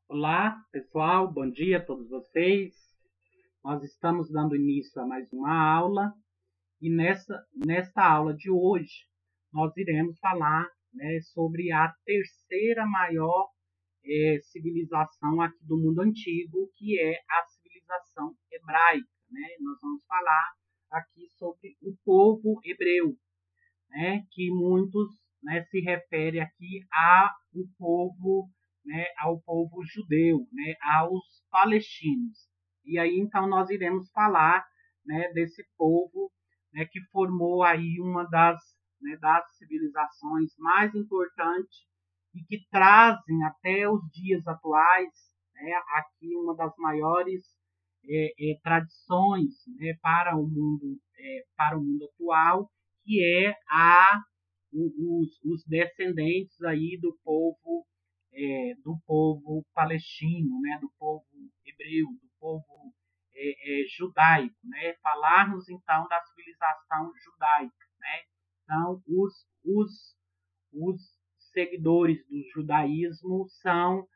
Olá, pessoal, bom dia a todos vocês. Nós estamos dando início a mais uma aula e nesta aula de hoje nós iremos falar, sobre a terceira maior civilização aqui do mundo antigo, que é a civilização hebraica. Nós vamos falar aqui sobre o povo hebreu, que muitos, se refere aqui ao povo judeu, aos palestinos. E aí então nós iremos falar, desse povo, que formou aí uma das civilizações mais importantes e que trazem até os dias atuais, aqui uma das maiores tradições, para o mundo atual, que é os descendentes aí do povo palestino, do povo hebreu, do povo judaico, Falarmos então da civilização judaica, Então os seguidores do judaísmo são,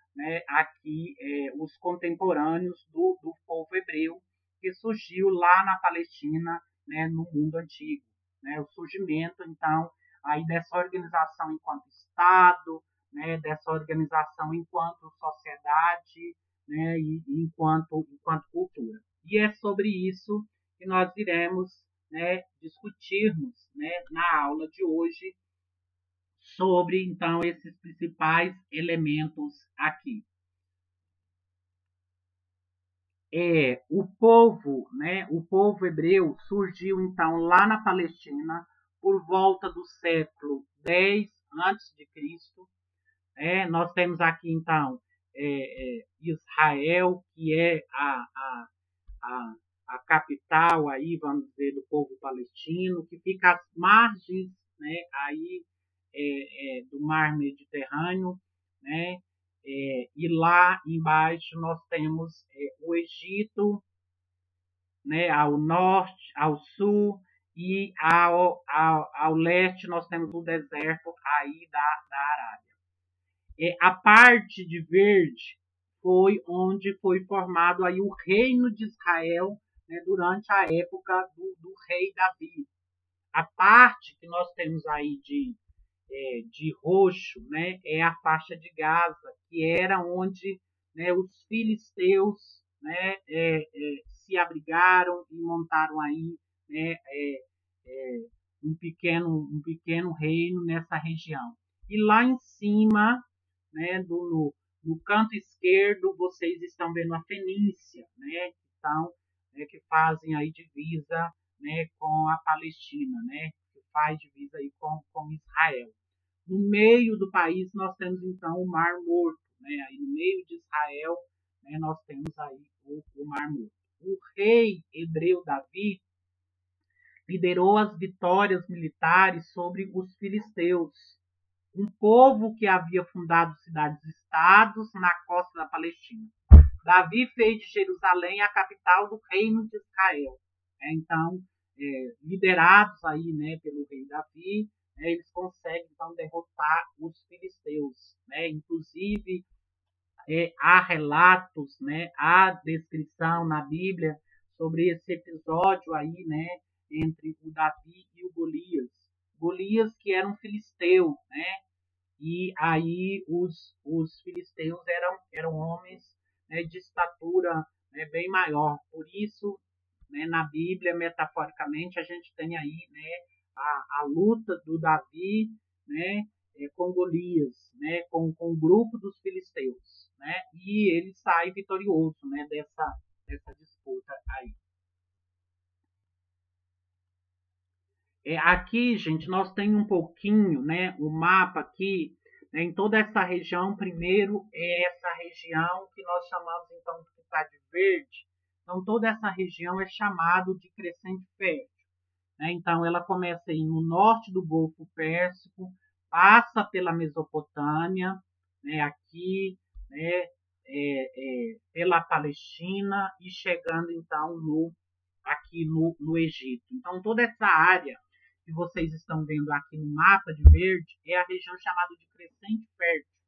aqui os contemporâneos do povo hebreu que surgiu lá na Palestina, no mundo antigo, O surgimento então aí dessa organização enquanto Estado, dessa organização enquanto sociedade, e enquanto cultura. E é sobre isso que nós iremos, discutirmos, na aula de hoje, sobre então esses principais elementos aqui. O povo hebreu surgiu então lá na Palestina por volta do século 10 antes de Cristo. Nós temos aqui então Israel, que é a capital aí, vamos dizer, do povo palestino, que fica às margens, aí do mar Mediterrâneo, e lá embaixo nós temos o Egito, ao norte, ao sul, e ao leste nós temos o deserto aí da Arábia. A parte de verde foi onde foi formado aí o reino de Israel, durante a época do rei Davi. A parte que nós temos aí de roxo, é a faixa de Gaza, que era onde, os filisteus, se abrigaram e montaram aí, um pequeno reino nessa região. E lá em cima, no canto esquerdo, vocês estão vendo a Fenícia, que fazem aí divisa, com a Palestina, que faz divisa aí com Israel. No meio do país nós temos então o Mar Morto, Aí no meio de Israel, nós temos aí o Mar Morto. O rei hebreu Davi liderou as vitórias militares sobre os filisteus, um povo que havia fundado cidades-estados na costa da Palestina. Davi fez de Jerusalém a capital do reino de Israel. Então, liderados aí, pelo rei Davi, eles conseguem então derrotar os filisteus, Inclusive há relatos, há descrição na Bíblia sobre esse episódio aí, entre o Davi e o Golias. Golias que era um filisteu, E aí os filisteus eram homens, de estatura, bem maior. Por isso, na Bíblia, metaforicamente, a gente tem aí, a luta do Davi, com Golias, com o grupo dos filisteus, E ele sai vitorioso, dessa disputa aí. Aqui, gente, nós temos um pouquinho, o mapa aqui, em toda essa região. Primeiro é essa região que nós chamamos então de está de verde. Então toda essa região é chamado de crescente fértil. Então ela começa aí no norte do Golfo Pérsico, passa pela Mesopotâmia, aqui, pela Palestina e chegando então aqui no Egito. Então toda essa área que vocês estão vendo aqui no mapa de verde é a região chamada de crescente fértil.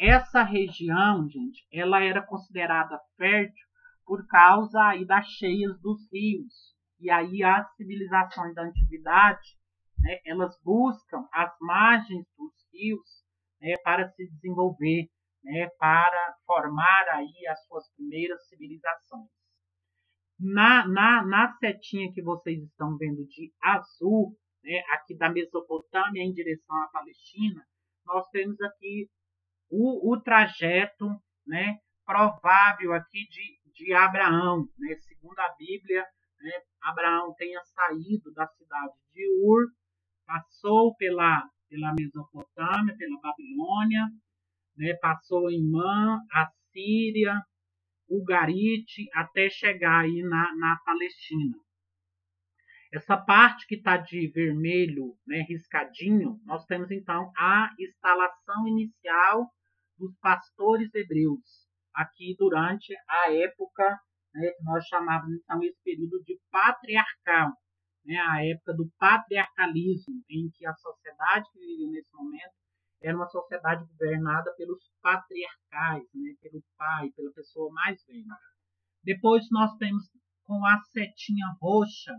essa região, gente, ela era considerada fértil por causa aí das cheias dos rios. E aí as civilizações da antiguidade, né, elas buscam as margens dos rios, né, para se desenvolver, né, para formar aí as suas primeiras civilizações. Na setinha que vocês estão vendo de azul, né, aqui da Mesopotâmia em direção à Palestina, nós temos aqui o trajeto, né, provável aqui de Abraão, né, segundo a Bíblia, né, Abraão tenha saído da cidade de Ur, passou pela Mesopotâmia, pela Babilônia, né, passou em Man, Assíria, Ugarite, até chegar aí na Palestina. Essa parte que está de vermelho, né, riscadinho, nós temos então a instalação inicial dos pastores hebreus, aqui durante a época, né, que nós chamávamos então esse período de patriarcal, né, a época do patriarcalismo, em que a sociedade que vivia nesse momento era uma sociedade governada pelos patriarcais, né, pelo pai, pela pessoa mais velha. Depois nós temos com a setinha roxa,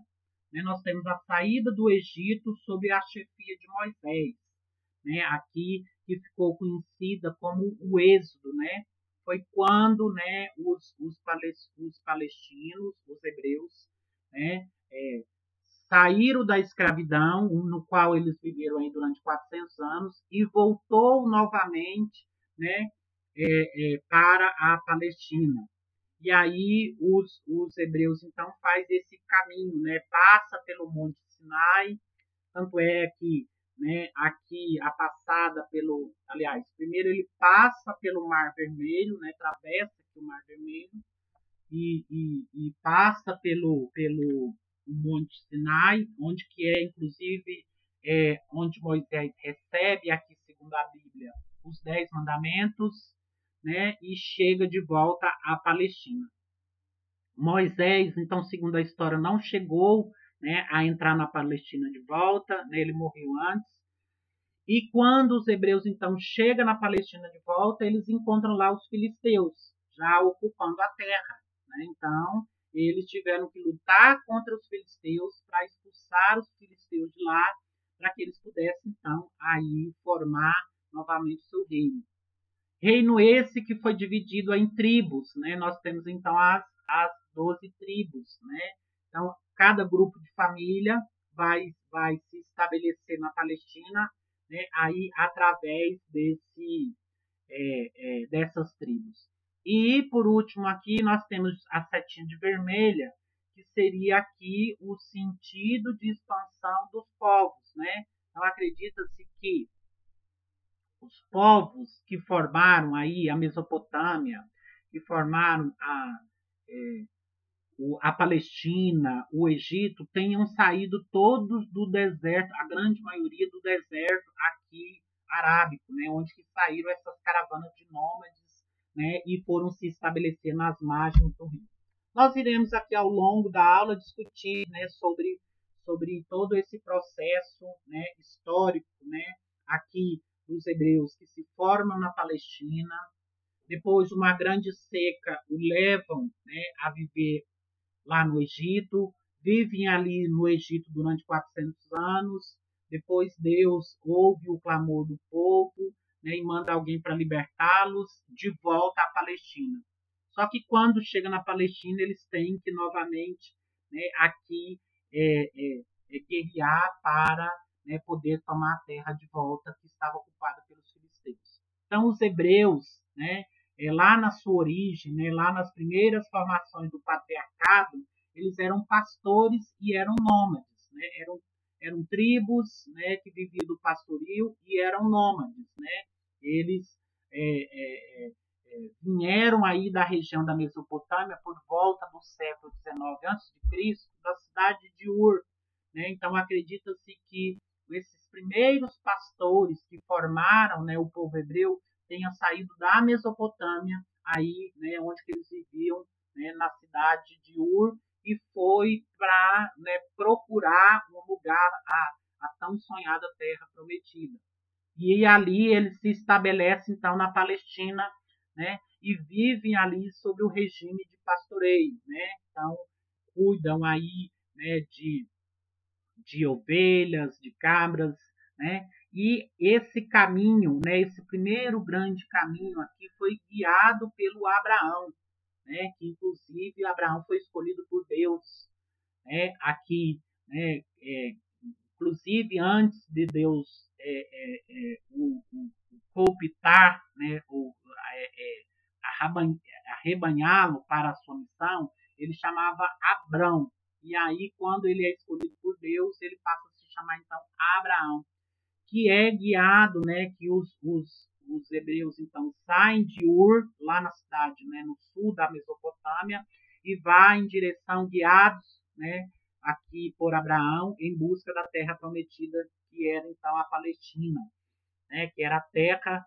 né, nós temos a saída do Egito sob a chefia de Moisés, né, aqui que ficou conhecida como o Êxodo, né, foi quando, né, os palestinos, os hebreus, né, saíram da escravidão, no qual eles viveram aí durante 400 anos, e voltou novamente, né, para a Palestina. E aí os hebreus então faz esse caminho, né? Passa pelo Monte Sinai, tanto é que, né, aqui a passada pelo, aliás, primeiro ele passa pelo Mar Vermelho, né? Atravessa o Mar Vermelho e passa pelo Monte Sinai, onde que é inclusive onde Moisés recebe aqui segundo a Bíblia os 10 mandamentos, né? E chega de volta à Palestina. Moisés, então, segundo a história, não chegou, né, a entrar na Palestina de volta, né, ele morreu antes. E quando os hebreus, então, chegam na Palestina de volta, eles encontram lá os filisteus, já ocupando a terra. Né? Então, eles tiveram que lutar contra os filisteus para expulsar os filisteus de lá, para que eles pudessem, então, aí formar novamente o seu reino. Reino esse que foi dividido em tribos, né? Nós temos então as 12 tribos, né? Então, cada grupo de família vai se estabelecer na Palestina, né? Aí através dessas tribos. E por último aqui nós temos a setinha de vermelha, que seria aqui o sentido de expansão dos povos, né? Então acredita-se que os povos que formaram aí a Mesopotâmia, que formaram a Palestina, o Egito, tenham saído todos do deserto, a grande maioria do deserto aqui arábico, né, onde que saíram essas caravanas de nômades, né, e foram se estabelecer nas margens do rio. Nós iremos aqui ao longo da aula discutir, né, sobre todo esse processo, né, histórico, né, aqui dos hebreus que se formam na Palestina, depois uma grande seca o levam, né, a viver lá no Egito, vivem ali no Egito durante 400 anos, depois Deus ouve o clamor do povo, né, e manda alguém para libertá-los de volta à Palestina. Só que quando chega na Palestina, eles têm que novamente, né, aqui guerrear para, né, poder tomar a terra de volta que estava ocupada pelos filisteus. Então, os hebreus, né, lá na sua origem, né, lá nas primeiras formações do patriarcado, eles eram pastores e eram nômades, né, eram tribos, né, que viviam do pastoril e eram nômades, né, eles vieram aí da região da Mesopotâmia por volta do século XIX a.C., da cidade de Ur. Né? Então, acredita-se que esses primeiros pastores que formaram, né, o povo hebreu tenham saído da Mesopotâmia, aí, né, onde que eles viviam, né, na cidade de Ur, e foi para, né, procurar um lugar, a tão sonhada terra prometida. E ali eles se estabelecem, então, na Palestina, né? E vivem ali sob o regime de pastoreio, né? Então, cuidam aí, né, de ovelhas, de cabras, né? E esse caminho, né, esse primeiro grande caminho aqui foi guiado pelo Abraão, né? Que inclusive Abraão foi escolhido por Deus, né? Aqui, né? Inclusive antes de Deus o cooptar, né? Arrebanhá-lo para a sua missão, ele chamava Abrão. E aí, quando ele é escolhido por Deus, ele passa a se chamar então Abraão, que é guiado, né? Que os hebreus então saem de Ur, lá na cidade, né, no sul da Mesopotâmia, e vai em direção guiados, né, aqui por Abraão, em busca da terra prometida, que era então a Palestina, né, que era a terra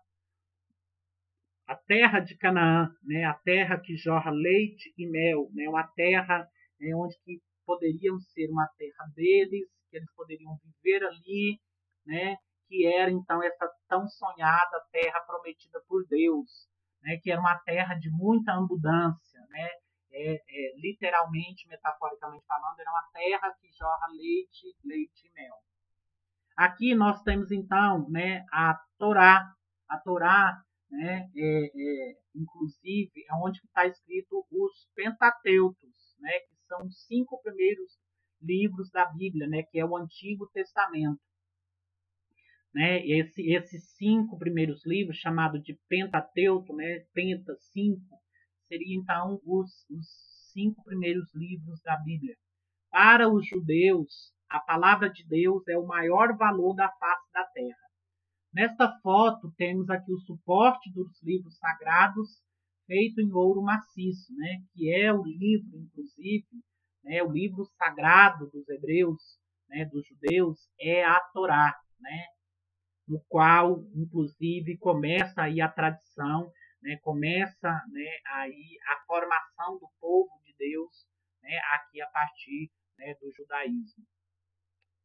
de Canaã, né, a terra que jorra leite e mel, né, uma terra, né, onde que poderiam ser uma terra deles, que eles poderiam viver ali, né, que era então essa tão sonhada terra prometida por Deus, né, que era uma terra de muita abundância, né, literalmente, metaforicamente falando, era uma terra que jorra leite e mel. Aqui nós temos então, né, a Torá, né, inclusive, é onde está escrito os Pentateucos, né, que são os 5 primeiros livros da Bíblia, né, que é o Antigo Testamento, né? Esses 5 primeiros livros, chamado de Pentateuco, né, Penta 5, seriam então os 5 primeiros livros da Bíblia. Para os judeus, a palavra de Deus é o maior valor da face da terra. Nesta foto, temos aqui o suporte dos livros sagrados, feito em ouro maciço, né? Que é o livro, inclusive, né? O livro sagrado dos hebreus, né? Dos judeus, é a Torá, né? No qual, inclusive, começa aí a tradição, né? Começa, né, aí a formação do povo de Deus, né? Aqui a partir, né, do judaísmo.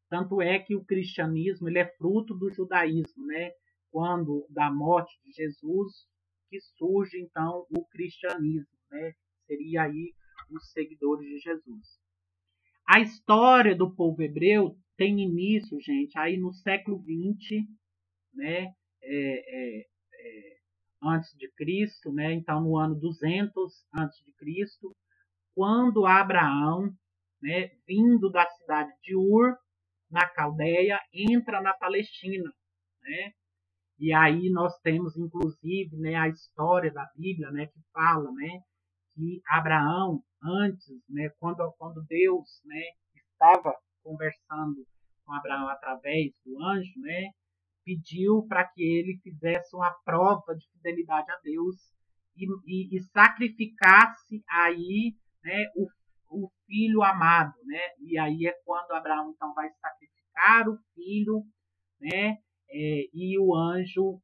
Tanto é que o cristianismo ele é fruto do judaísmo, né? Quando da morte de Jesus que surge então o cristianismo, né? Seria aí os seguidores de Jesus. A história do povo hebreu tem início, gente, aí no século XX, né? Antes de Cristo, né? Então no ano 200 antes de Cristo, quando Abraão, né, vindo da cidade de Ur, na Caldeia, entra na Palestina, né? E aí nós temos, inclusive, né, a história da Bíblia, né, que fala, né, que Abraão, antes, né, quando Deus, né, estava conversando com Abraão através do anjo, né, pediu para que ele fizesse uma prova de fidelidade a Deus e sacrificasse aí, né, o filho amado, né? E aí é quando Abraão então vai sacrificar o filho, né? E o anjo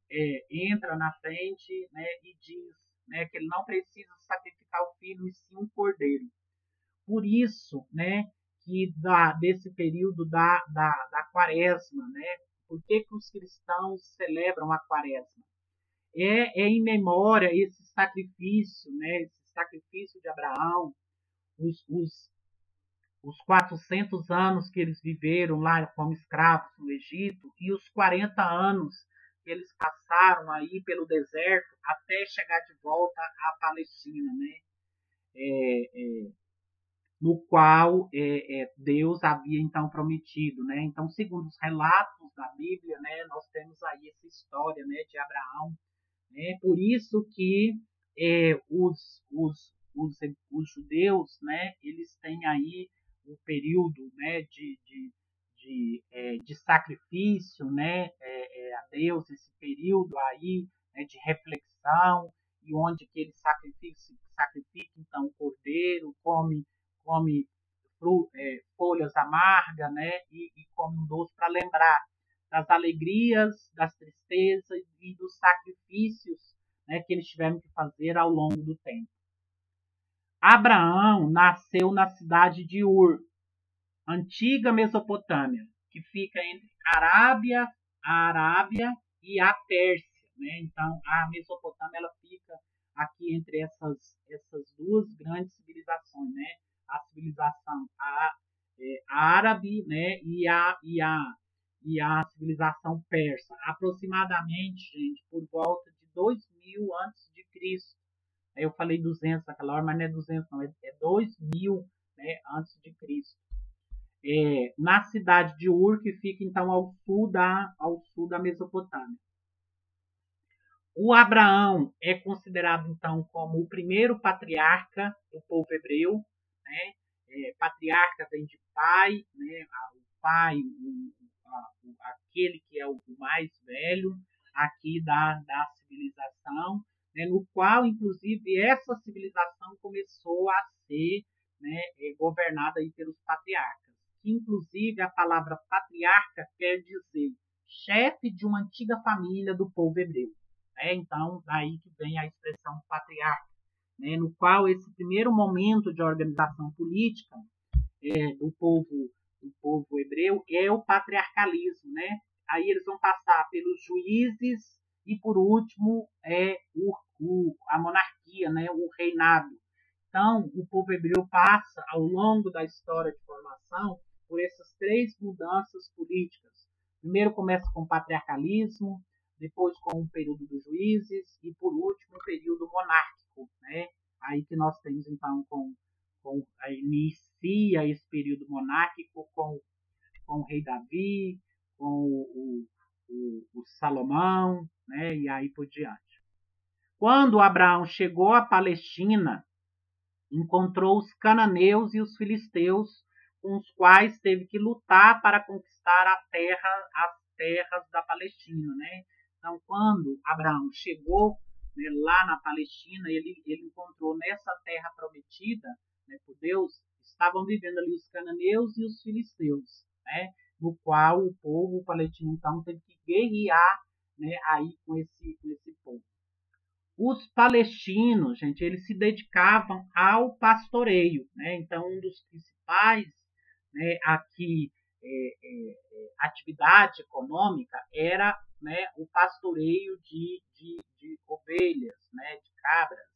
entra na frente, né? E diz, né, que ele não precisa sacrificar o filho e sim um cordeiro. Por isso, né, que desse período da quaresma, né? Por que os cristãos celebram a quaresma? Em memória esse sacrifício, né? Esse sacrifício de Abraão, os, os, os 400 anos que eles viveram lá como escravos no Egito e os 40 anos que eles passaram aí pelo deserto até chegar de volta à Palestina, né? No qual Deus havia então prometido, né? Então, segundo os relatos da Bíblia, né, nós temos aí essa história, né, de Abraão, né? Por isso que os judeus, né, eles têm aí um período, né, de sacrifício, né, a Deus, esse período aí, né, de reflexão, e onde que eles sacrificam então o cordeiro, come folhas amargas, né, e come um doce para lembrar das alegrias, das tristezas e dos sacrifícios, né, que eles tiveram que fazer ao longo do tempo. Abraão nasceu na cidade de Ur, antiga Mesopotâmia, que fica entre a Arábia e a Pérsia, né? Então, a Mesopotâmia ela fica aqui entre essas duas grandes civilizações, né? A civilização árabe, né? E a civilização persa, aproximadamente, gente, por volta de 2000 antes de Cristo. Eu falei 200 naquela hora, mas não é 200 não, é 2000, né, antes de Cristo. Na cidade de Ur, que fica então ao sul da Mesopotâmia. O Abraão é considerado então como o primeiro patriarca do povo hebreu, né? Patriarca vem de pai, né? O pai, aquele que é o mais velho aqui da civilização, né? No qual, inclusive, essa civilização começou a ser, né, governada aí pelos patriarcas. Inclusive, a palavra patriarca quer dizer chefe de uma antiga família do povo hebreu. Então, daí que vem a expressão patriarca, né, no qual esse primeiro momento de organização política do povo hebreu é o patriarcalismo, né? Aí eles vão passar pelos juízes e, por último, a monarquia, né? O reinado. Então, o povo hebreu passa, ao longo da história de formação, por essas três mudanças políticas. Primeiro começa com o patriarcalismo, depois com o período dos juízes e, por último, o período monárquico, né? Aí que nós temos, então, inicia esse período monárquico com o rei Davi, com o Salomão, né? E aí por diante. Quando Abraão chegou à Palestina, encontrou os cananeus e os filisteus, com os quais teve que lutar para conquistar as terras da Palestina, né? Então, quando Abraão chegou, né, lá na Palestina, ele encontrou nessa terra prometida, né, por Deus, estavam vivendo ali os cananeus e os filisteus, né? No qual o povo palestino então teve que guerrear, né, aí com esse povo. Os palestinos, gente, eles se dedicavam ao pastoreio, né? Então, um dos principais, né, aqui, atividade econômica era, né, o pastoreio de ovelhas, né, de cabras.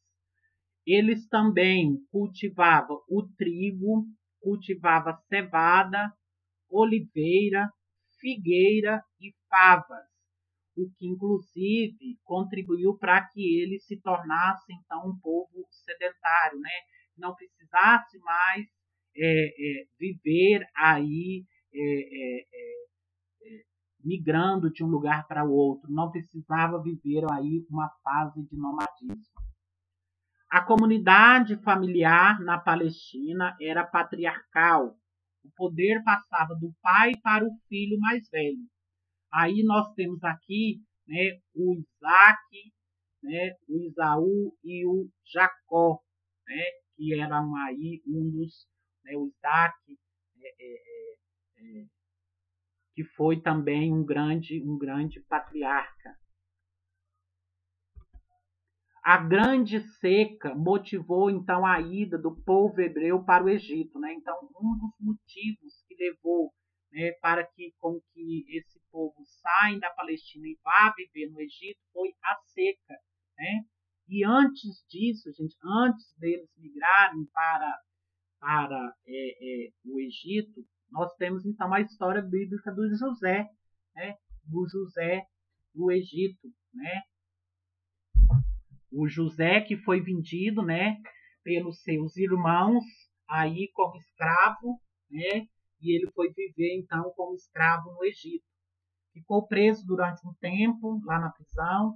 Eles também cultivavam o trigo, cultivavam cevada, oliveira, figueira e favas, o que inclusive contribuiu para que ele se tornasse então um povo sedentário, né? Não precisasse mais viver aí migrando de um lugar para o outro, não precisava viver aí uma fase de nomadismo. A comunidade familiar na Palestina era patriarcal. O poder passava do pai para o filho mais velho. Aí nós temos aqui, né, o Isaac, né, o Isaú e o Jacó, né, que eram aí né, o Isaac, que foi também um grande patriarca. A grande seca motivou então a ida do povo hebreu para o Egito, né? Então, um dos motivos que levou, né, para que esse povo saia da Palestina e vá viver no Egito foi a seca, né? E antes disso, gente, antes deles migrarem para o Egito, nós temos então a história bíblica do José, né? Do José do Egito, né? O José que foi vendido, né, pelos seus irmãos aí como escravo, né, e ele foi viver então como escravo no Egito. Ficou preso durante um tempo lá na prisão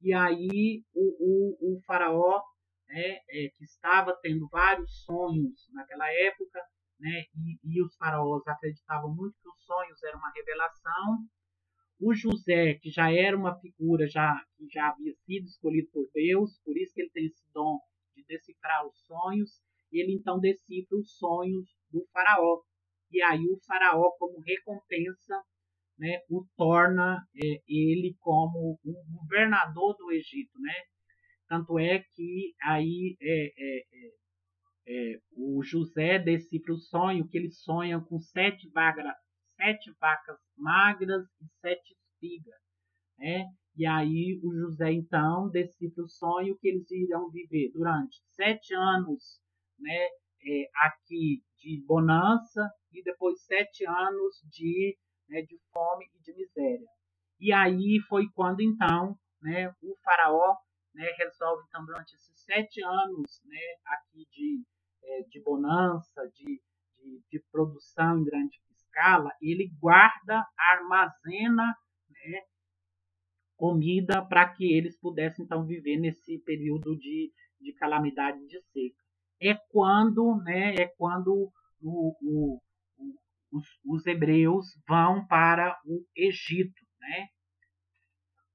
e aí o faraó, né, que estava tendo vários sonhos naquela época, né, e os faraós acreditavam muito que os sonhos eram uma revelação. O José, que já era uma figura que já havia sido escolhido por Deus, por isso que ele tem esse dom de decifrar os sonhos, ele então decifra os sonhos do faraó. E aí o faraó, como recompensa, né, o torna ele como o governador do Egito, né? Tanto é que aí o José decifra o sonho, que ele sonha com 7 vacas magras e 7 espigas. né? E aí o José, então, decifra o sonho que eles irão viver durante 7 anos, né, aqui de bonança e depois 7 anos de fome e de miséria. E aí foi quando, então, né, o faraó, né, resolve, então, durante esses 7 anos, né, aqui de bonança, de produção em grande escala, ele guarda, armazena, né, comida para que eles pudessem então viver nesse período de calamidade de seca. É quando os hebreus vão para o Egito, né?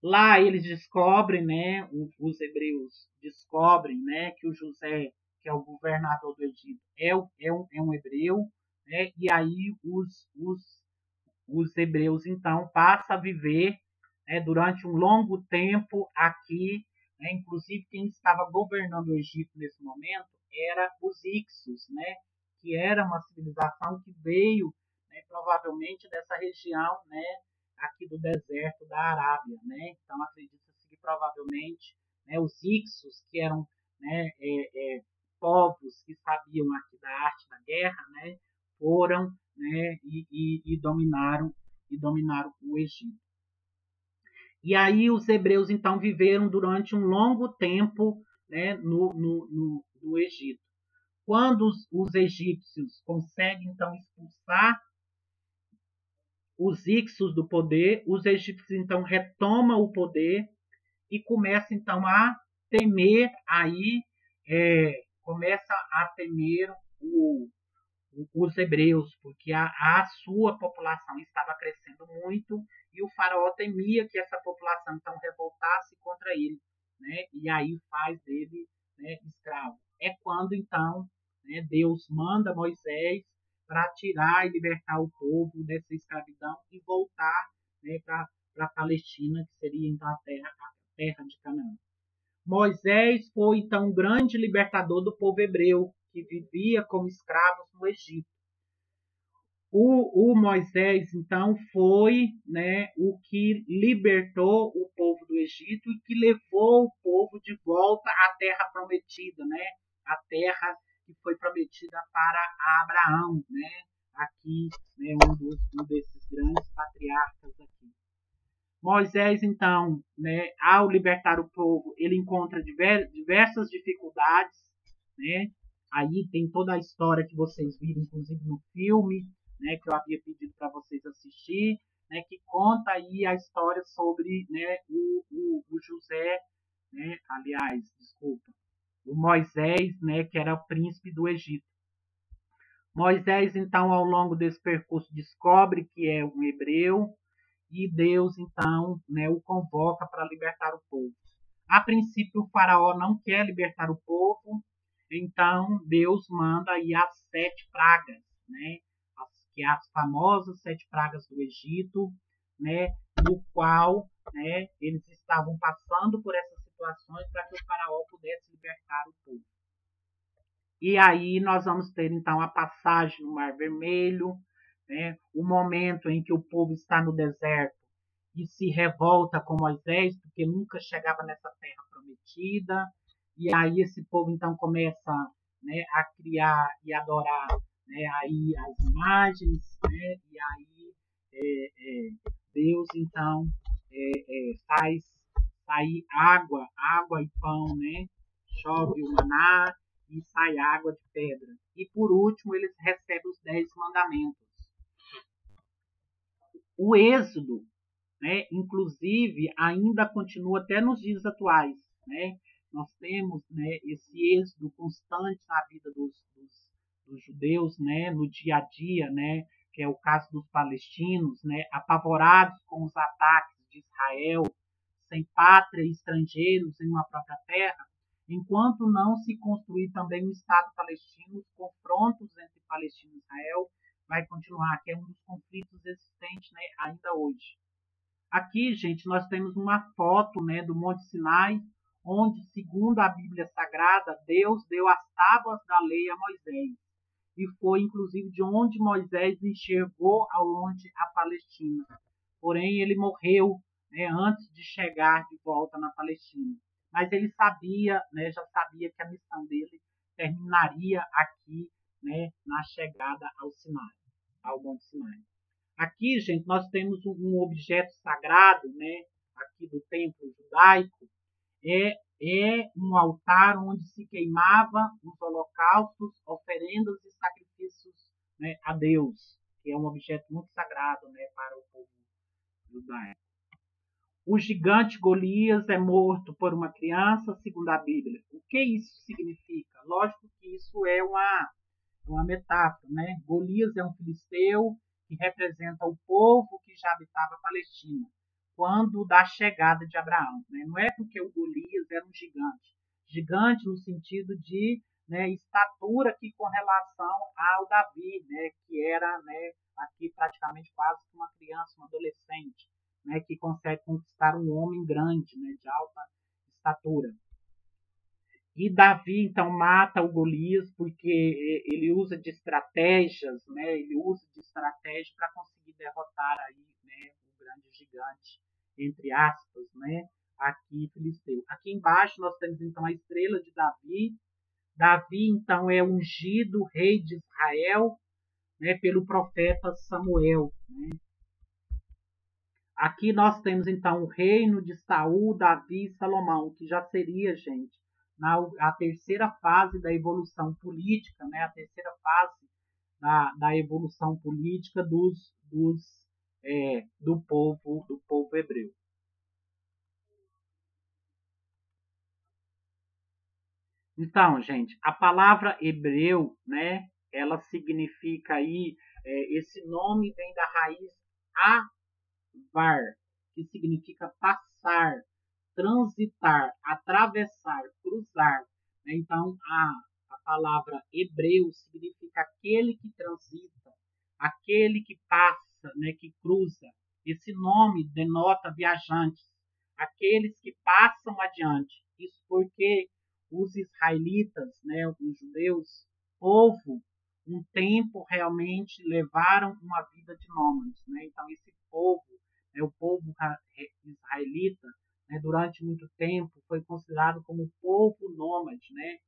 Lá eles descobrem, né? Os hebreus descobrem, né? Que o José, que é o governador do Egito, é um hebreu, né? E aí os hebreus, então, passam a viver, né, durante um longo tempo aqui, né, inclusive quem estava governando o Egito nesse momento era os Ixos, né, que era uma civilização que veio, né, provavelmente dessa região, né, aqui do deserto da Arábia, né, então acredita-se que provavelmente, né, os Ixos, que eram, né, povos que sabiam aqui da arte da guerra, né, foram, né, e dominaram o Egito. E aí os hebreus então viveram durante um longo tempo, né, no Egito. Quando os egípcios conseguem então expulsar os Ixos do poder, os egípcios então retomam o poder e começam então a temer aí, começa a temer os hebreus, porque a sua população estava crescendo muito e o faraó temia que essa população então revoltasse contra ele, né? E aí faz dele, né, escravo. É quando então, né, Deus manda Moisés para tirar e libertar o povo dessa escravidão e voltar, né, para a Palestina, que seria então a terra de Canaã. Moisés foi então um grande libertador do povo hebreu que vivia como escravos no Egito. O Moisés, então, foi, né, o que libertou o povo do Egito e que levou o povo de volta à terra prometida, né, a terra que foi prometida para Abraão, né, aqui, né, um desses grandes patriarcas aqui. Moisés, então, né, ao libertar o povo, ele encontra diversas dificuldades, né? Aí tem toda a história que vocês viram, inclusive no filme, né, que eu havia pedido para vocês assistir, né, que conta aí a história sobre, né, o José, né, aliás, desculpa, o Moisés, né, que era o príncipe do Egito. Moisés, então, ao longo desse percurso, descobre que é um hebreu, e Deus, então, né, o convoca para libertar o povo. A princípio, o faraó não quer libertar o povo, então Deus manda aí as 7 pragas, né, que é as famosas 7 pragas do Egito, né, no qual, né, eles estavam passando por essas situações para que o faraó pudesse libertar o povo. E aí nós vamos ter então a passagem no Mar Vermelho, né, o momento em que o povo está no deserto e se revolta com Moisés, porque nunca chegava nessa terra prometida. E aí esse povo então começa, né, a criar e adorar, né, aí as imagens, né, e aí Deus então faz sair água e pão, né? Chove o maná e sai água de pedra. E por último, eles recebem os 10 mandamentos. O Êxodo, né, inclusive, ainda continua até nos dias atuais, né? Nós temos, né, esse êxodo constante na vida dos judeus, né, no dia a dia, né, que é o caso dos palestinos, né, apavorados com os ataques de Israel, sem pátria e estrangeiros em uma própria terra, enquanto não se construir também um Estado palestino, os confrontos entre Palestina e Israel vai continuar, que é um dos conflitos existentes, né, ainda hoje. Aqui, gente, nós temos uma foto, né, do Monte Sinai, onde, segundo a Bíblia Sagrada, Deus deu as tábuas da lei a Moisés. E foi, inclusive, de onde Moisés enxergou ao longe a Palestina. Porém, ele morreu, né, antes de chegar de volta na Palestina. Mas ele sabia, né, já sabia que a missão dele terminaria aqui, né, na chegada ao Sinai, ao Monte Sinai. Aqui, gente, nós temos um objeto sagrado, né, aqui do templo judaico, é um altar onde se queimava os holocaustos, oferendas e sacrifícios, né, a Deus, que é um objeto muito sagrado, né, para o povo judaico. O gigante Golias é morto por uma criança, segundo a Bíblia. O que isso significa? Lógico que isso é uma metáfora, né? Golias é um filisteu que representa o povo que já habitava a Palestina, quando da chegada de Abraão. Né? Não é porque o Golias era um gigante. Gigante no sentido de, né, estatura aqui com relação ao Davi, né, que era, né, aqui praticamente quase uma criança, um adolescente, né, que consegue conquistar um homem grande, né, de alta estatura. E Davi então mata o Golias porque ele usa de estratégias, né? Ele usa de estratégia para conseguir derrotar aí, né, o grande gigante, entre aspas, né? Aqui filisteu. Aqui embaixo nós temos então a estrela de Davi. Davi então é ungido rei de Israel, né, pelo profeta Samuel, né? Aqui nós temos então o reino de Saul, Davi e Salomão, que já seria, gente, a terceira fase da evolução política, né? A terceira fase da evolução política do povo hebreu. Então, gente, a palavra hebreu, né? Ela significa aí, esse nome vem da raiz var, que significa passar, transitar, atravessar, cruzar. Então, a palavra hebreu significa aquele que transita, aquele que passa, né, que cruza. Esse nome denota viajantes, aqueles que passam adiante. Isso porque os israelitas, né, os judeus, povo, um tempo realmente levaram uma vida de nômades. Né? Então, esse povo, né, o povo israelita, né, durante muito tempo, foi considerado como povo nômade. Né?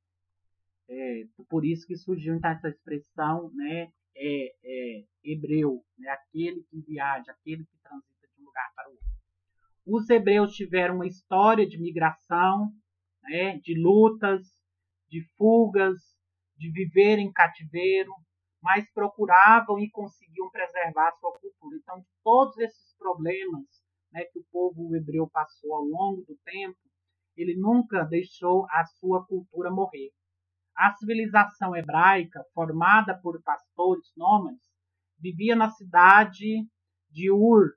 Por isso que surgiu então, essa expressão, né, hebreu, né, aquele que viaja, aquele que transita de um lugar para o outro. Os hebreus tiveram uma história de migração, né, de lutas, de fugas, de viver em cativeiro, mas procuravam e conseguiam preservar a sua cultura. Então, de todos esses problemas, né, que o povo hebreu passou ao longo do tempo, ele nunca deixou a sua cultura morrer. A civilização hebraica, formada por pastores nômades, vivia na cidade de Ur,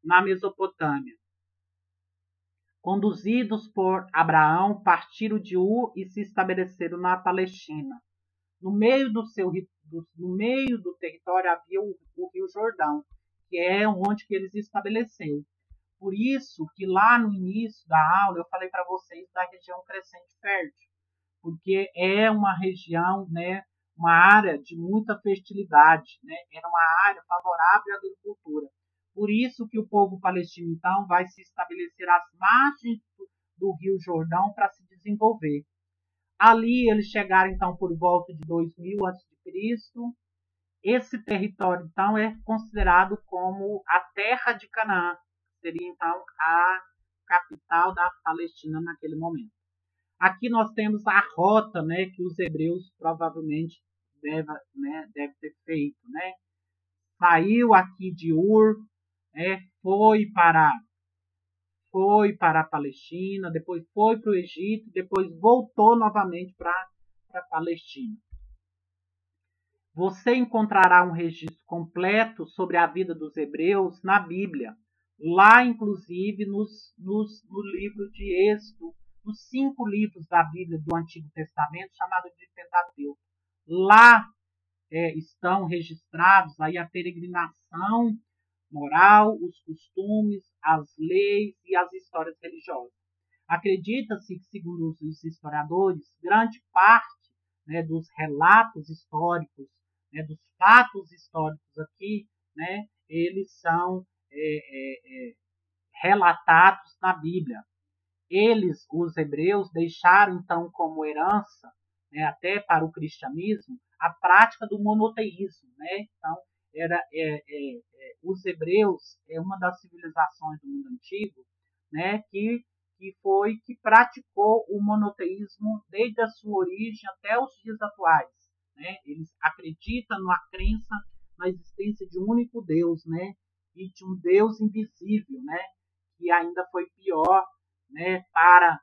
na Mesopotâmia. Conduzidos por Abraão, partiram de Ur e se estabeleceram na Palestina. No meio do território havia o Rio Jordão, que é onde que eles estabeleceram. Por isso que lá no início da aula eu falei para vocês da região crescente fértil, porque é uma região, né, uma área de muita fertilidade, né, era uma área favorável à agricultura. Por isso que o povo palestino, então, vai se estabelecer às margens do Rio Jordão para se desenvolver. Ali eles chegaram, então, por volta de 2000 a.C. Esse território, então, é considerado como a terra de Canaã. Seria, então, a capital da Palestina naquele momento. Aqui nós temos a rota, né, que os hebreus provavelmente deve ter feito. Né? Saiu aqui de Ur, né, foi para a Palestina, depois foi para o Egito, depois voltou novamente para a Palestina. Você encontrará um registro completo sobre a vida dos hebreus na Bíblia, lá inclusive no livro de Êxodo, nos 5 livros da Bíblia do Antigo Testamento, chamado de Pentateuco. Lá estão registrados aí a peregrinação moral, os costumes, as leis e as histórias religiosas. Acredita-se que, segundo os historiadores, grande parte, né, dos relatos históricos, né, dos fatos históricos aqui, né, eles são relatados na Bíblia. Eles, os hebreus, deixaram então como herança, né, até para o cristianismo, a prática do monoteísmo, né? Então, os hebreus é uma das civilizações do mundo antigo, né, que praticou o monoteísmo desde a sua origem até os dias atuais, né? Eles acreditam na crença na existência de um único Deus, né? E de um Deus invisível, né? Que ainda foi pior, né? Para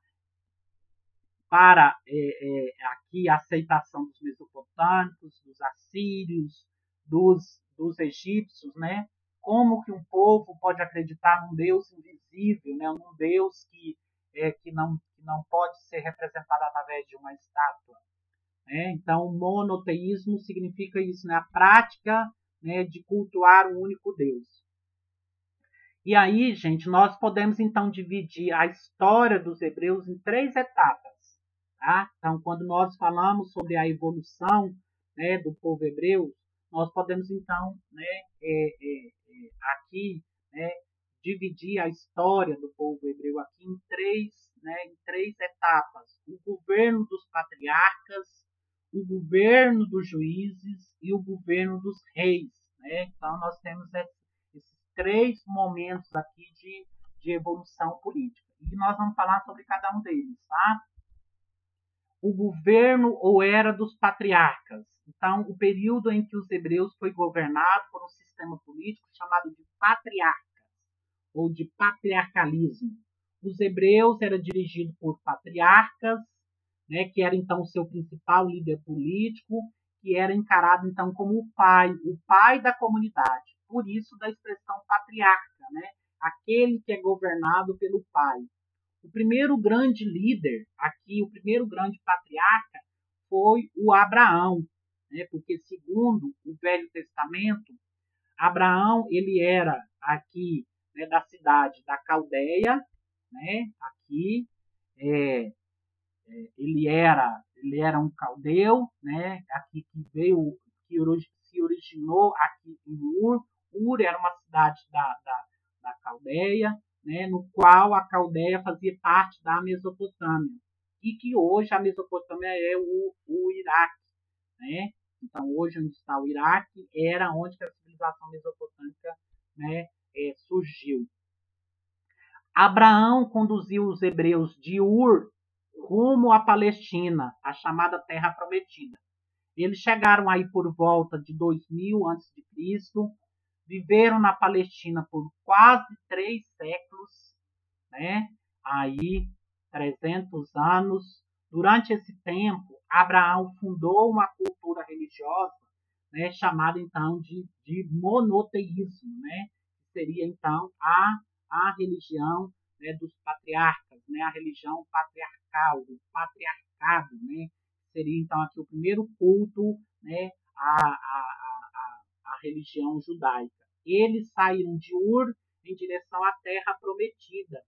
aqui a aceitação dos mesopotâmicos, dos assírios, dos egípcios, né? Como que um povo pode acreditar num Deus invisível, né? Num Deus que não pode ser representado através de uma estátua, né? Então, monoteísmo significa isso, né? A prática, né, de cultuar um único Deus. E aí, gente, nós podemos então dividir a história dos hebreus em três etapas. Tá? Então, quando nós falamos sobre a evolução, né, do povo hebreu, nós podemos então, né, aqui, né, dividir a história do povo hebreu aqui em três etapas: o governo dos patriarcas, o governo dos juízes e o governo dos reis. Né? Então, nós temos esses três momentos aqui de evolução política. E nós vamos falar sobre cada um deles, tá? O governo ou era dos patriarcas. Então, o período em que os hebreus foi governado por um sistema político chamado de patriarca, ou de patriarcalismo. Os hebreus eram dirigidos por patriarcas, né, que era então o seu principal líder político, que era encarado então como o pai da comunidade. Por isso da expressão patriarca, né, aquele que é governado pelo pai. O primeiro grande líder aqui, o primeiro grande patriarca foi o Abraão, né, porque segundo o Velho Testamento, Abraão ele era aqui, né, da cidade da Caldeia, né, aqui é, ele era um caldeu, né, aqui que veio que se originou aqui em Ur. Ur era uma cidade da Caldeia, né, no qual a Caldeia fazia parte da Mesopotâmia e que hoje a Mesopotâmia é o Iraque, né? Então, hoje onde está o Iraque era onde a civilização mesopotâmica, né, surgiu. Abraão conduziu os hebreus de Ur rumo à Palestina, a chamada Terra Prometida. Eles chegaram aí por volta de 2000 a.C., viveram na Palestina por quase 3 séculos, né? Aí 300 anos. Durante esse tempo, Abraão fundou uma cultura religiosa, né, chamada então de monoteísmo, né? Seria então a religião, né, dos patriarcas, né? A religião patriarcal, do patriarcado, né? Seria então aqui o primeiro culto, né, a religião judaica. Eles saíram de Ur em direção à Terra Prometida,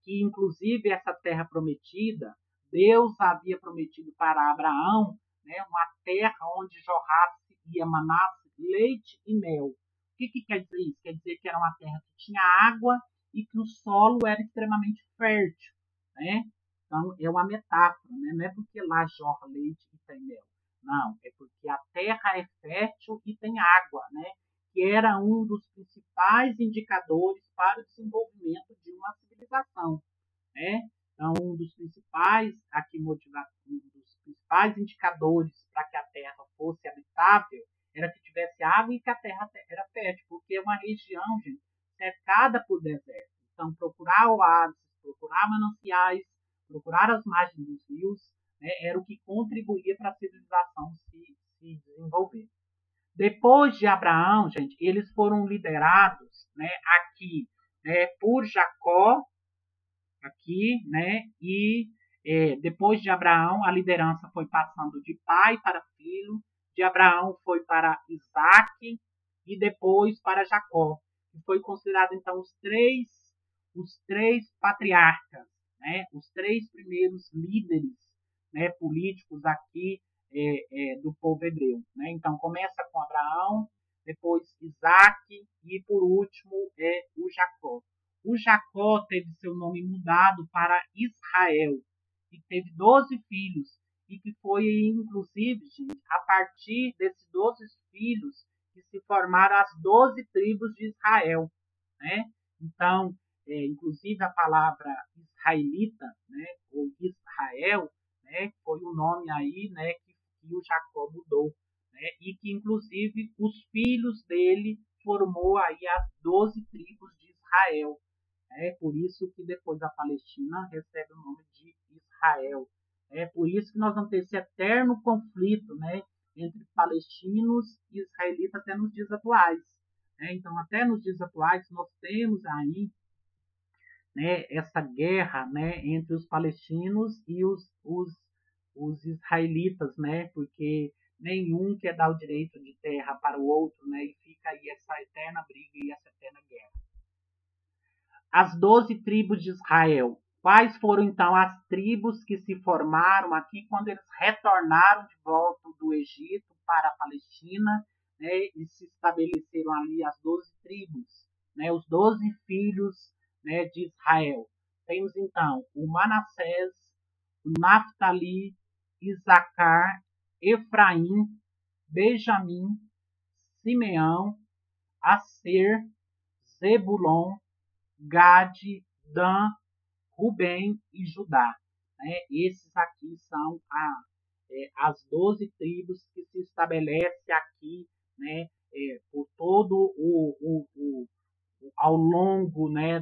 que inclusive essa Terra Prometida, Deus havia prometido para Abraão, né, uma terra onde jorrasse e emanasse leite e mel. O que quer dizer isso? Quer dizer que era uma terra que tinha água e que o solo era extremamente fértil, né? Então, é uma metáfora, né? Não é porque lá jorra leite e tem mel. Não, é porque a terra é fértil e tem água, né? Que era um dos principais indicadores para o desenvolvimento de uma civilização, né? Então, um dos principais indicadores para que a Terra fosse habitável era que tivesse água e que a Terra era fértil, porque é uma região, gente, cercada por deserto. Então, procurar oásis, procurar mananciais, procurar as margens dos rios, né, era o que contribuía para a civilização se desenvolver. Depois de Abraão, gente, eles foram liderados, né, aqui, né, por Jacó, aqui, né, e depois de Abraão, a liderança foi passando de pai para filho, de Abraão foi para Isaac e depois para Jacó, que foi considerado então os três patriarcas, né, os três primeiros líderes, né, políticos aqui do povo hebreu, né? Então começa com Abraão, depois Isaac e por último o Jacó. O Jacó teve seu nome mudado para Israel e teve 12 filhos, e que foi, inclusive, gente, a partir desses 12 filhos que se formaram as 12 tribos de Israel, né? Então, inclusive a palavra israelita, né, ou Israel, né, foi o nome aí, né, que o Jacó mudou, né, e que inclusive os filhos dele formou aí as 12 tribos de Israel. É por isso que depois a Palestina recebe o nome de Israel. É por isso que nós vamos ter esse eterno conflito, né, entre palestinos e israelitas até nos dias atuais. Então, até nos dias atuais, nós temos aí, né, essa guerra, né, entre os palestinos e os israelitas, né, porque nenhum quer dar o direito de terra para o outro, né, e fica aí essa eterna briga e essa eterna guerra. As 12 tribos de Israel. Quais foram então as tribos que se formaram aqui quando eles retornaram de volta do Egito para a Palestina, né, e se estabeleceram ali as 12 tribos, né, os 12 filhos, né, de Israel. Temos então o Manassés, o Naftali, Isacar, Efraim, Benjamim, Simeão, Aser, Zebulon, Gade, Dan, Rubem e Judá. Né? Esses aqui são as 12 tribos que se estabelece aqui, né, por todo ao longo, né,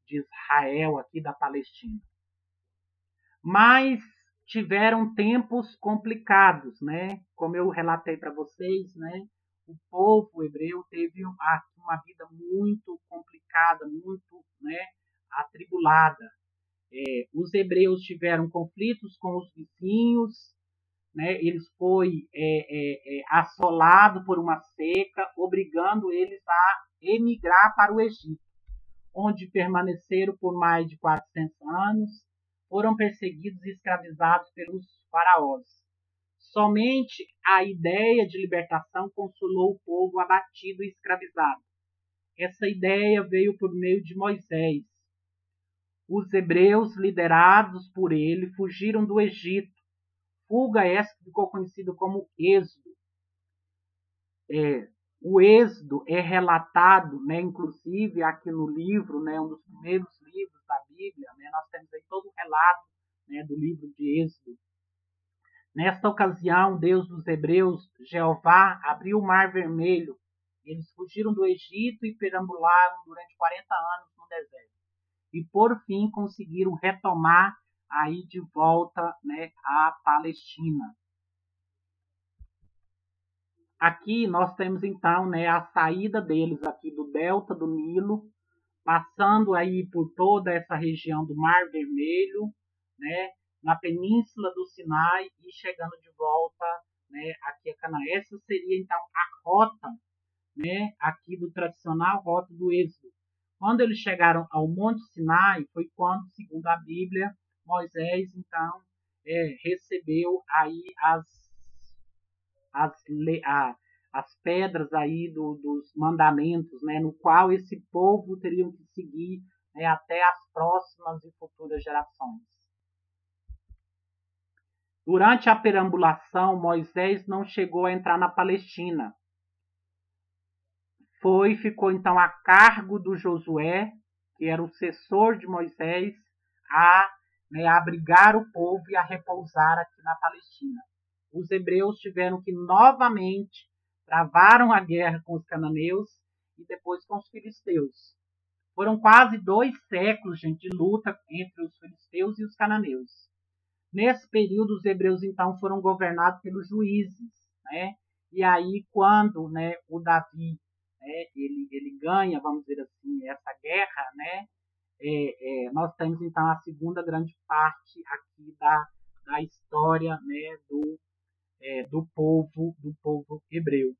de Israel, aqui da Palestina. Mas tiveram tempos complicados, né? Como eu relatei para vocês, né? O povo hebreu teve uma vida muito complicada, muito, né, atribulada. Os hebreus tiveram conflitos com os vizinhos, né? Eles foi assolado por uma seca, obrigando eles a emigrar para o Egito, onde permaneceram por mais de 400 anos, foram perseguidos e escravizados pelos faraós. Somente a ideia de libertação consolou o povo abatido e escravizado. Essa ideia veio por meio de Moisés. Os hebreus, liderados por ele, fugiram do Egito. Fuga essa que ficou conhecida como Êxodo. O Êxodo é relatado, né, inclusive aqui no livro, né, um dos primeiros livros da Bíblia, né, nós temos aí todo o relato, né, do livro de Êxodo. Nesta ocasião, Deus dos Hebreus, Jeová, abriu o Mar Vermelho. Eles fugiram do Egito e perambularam durante 40 anos no deserto. E, por fim, conseguiram retomar aí de volta, né, a Palestina. Aqui nós temos então, né, a saída deles aqui do delta do Nilo, passando aí por toda essa região do Mar Vermelho, né, na península do Sinai e chegando de volta, né, aqui a Canaã. Essa seria então a rota, né, aqui do tradicional rota do Êxodo. Quando eles chegaram ao Monte Sinai, foi quando, segundo a Bíblia, Moisés então recebeu aí as, as pedras aí dos mandamentos, né, no qual esse povo teria que seguir, né, até as próximas e futuras gerações. Durante a perambulação, Moisés não chegou a entrar na Palestina. Ficou então a cargo do Josué, que era o sucessor de Moisés, a abrigar o povo e a repousar aqui na Palestina. Os hebreus tiveram que novamente travaram a guerra com os cananeus e depois com os filisteus. Foram quase 2 séculos, gente, de luta entre os filisteus e os cananeus. Nesse período, os hebreus então foram governados pelos juízes, né? E aí, quando, né, o Davi, né, ele ganha, vamos dizer assim, essa guerra, né? Nós temos então a segunda grande parte aqui da história, né, do povo hebreu.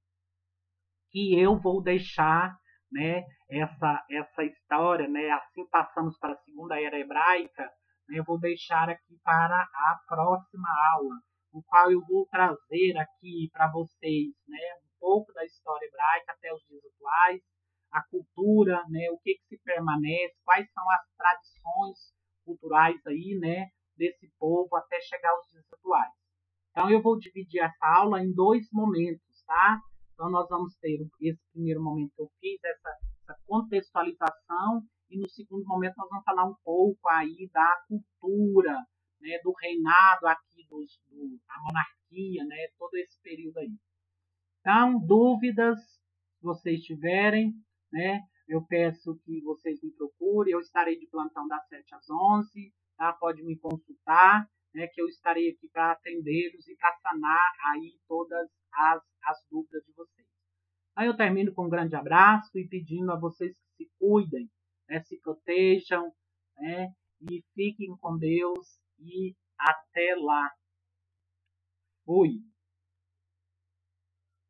E eu vou deixar, né, essa história, né, assim passamos para a segunda era hebraica, né, eu vou deixar aqui para a próxima aula, no qual eu vou trazer aqui para vocês, né, um pouco da história hebraica até os dias atuais, a cultura, né, o que se permanece, quais são as tradições culturais aí, né, desse povo até chegar aos dias atuais. Então, eu vou dividir essa aula em dois momentos, tá? Então, nós vamos ter esse primeiro momento que eu fiz, essa contextualização, e no segundo momento nós vamos falar um pouco aí da cultura, né, do reinado aqui, da monarquia, né, todo esse período aí. Então, dúvidas, se vocês tiverem, né, eu peço que vocês me procurem, eu estarei de plantão das 7 às 11, tá? Pode me consultar, né, que eu estarei aqui para atendê-los e para sanar aí todas as dúvidas de vocês. Aí eu termino com um grande abraço e pedindo a vocês que se cuidem, né, se protejam, né, e fiquem com Deus e até lá. Fui.